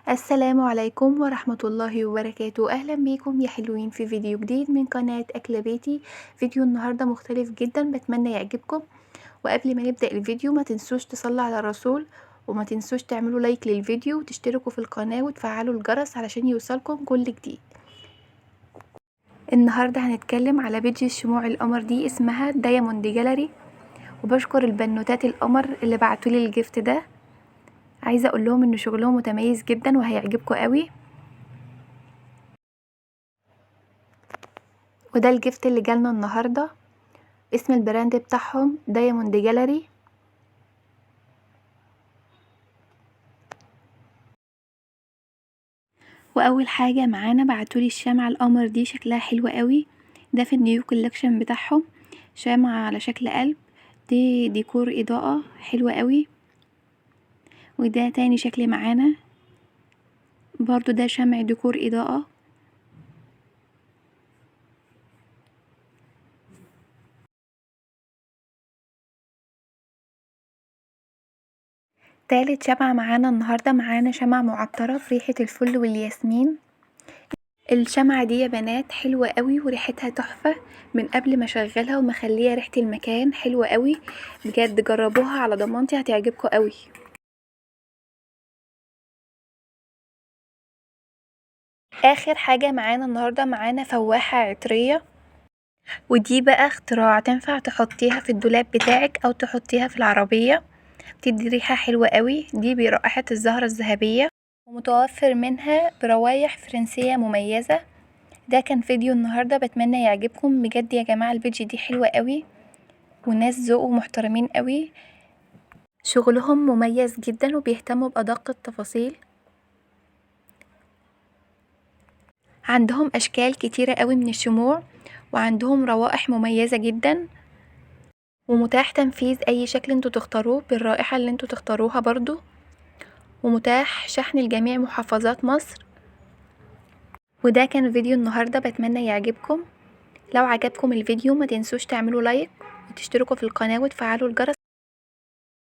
السلام عليكم ورحمة الله وبركاته. أهلا بيكم يا حلوين في فيديو جديد من قناة أكل بيتي. فيديو النهاردة مختلف جدا، بتمنى يعجبكم. وقبل ما نبدأ الفيديو ما تنسوش تصلوا على الرسول، وما تنسوش تعملوا لايك للفيديو وتشتركوا في القناة وتفعلوا الجرس علشان يوصلكم كل جديد. النهاردة هنتكلم على بيج الشموع القمر دي، اسمها دايموند جاليري. وبشكر البنوتات القمر اللي بعتولي الجفت ده. عايزة اقول لهم ان شغلهم متميز جدا وهيعجبكم قوي. وده الجفت اللي جالنا النهارده. اسم البراند بتاعهم دايموند جاليري. واول حاجه معانا بعتولي الشمعة القمر دي، شكلها حلو قوي. ده في النيو كولكشن بتاعهم، شمعة على شكل قلب. دي ديكور اضاءة حلوة قوي. وده تاني شكل معانا برضو، ده شمع ديكور اضاءة. تالت شمعة معانا النهاردة، معانا شمعة معطرة في ريحة الفل والياسمين. الشمعة دي يا بنات حلوة قوي وريحتها تحفة. من قبل ما اشغلها ومخليه ريحة المكان حلوة قوي بجد، جربوها على ضمانتي هتعجبكم قوي. اخر حاجة معانا النهاردة، معانا فواحة عطرية. ودي بقى اختراع، تنفع تحطيها في الدولاب بتاعك او تحطيها في العربية، بتدي ريحة حلوة قوي. دي برائحة الزهرة الذهبية، ومتوفر منها بروايح فرنسية مميزة. ده كان فيديو النهاردة، بتمنى يعجبكم بجد يا جماعة. الفيديو دي حلوة قوي وناس ذوق ومحترمين قوي، شغلهم مميز جدا وبيهتموا بأدق التفاصيل. عندهم اشكال كتيرة قوي من الشموع، وعندهم روائح مميزة جدا، ومتاح تنفيذ اي شكل انتوا تختاروه بالرائحة اللي انتوا تختاروها برضو، ومتاح شحن لجميع محافظات مصر. وده كان فيديو النهاردة، بتمنى يعجبكم. لو عجبكم الفيديو ما تنسوش تعملوا لايك وتشتركوا في القناة وتفعلوا الجرس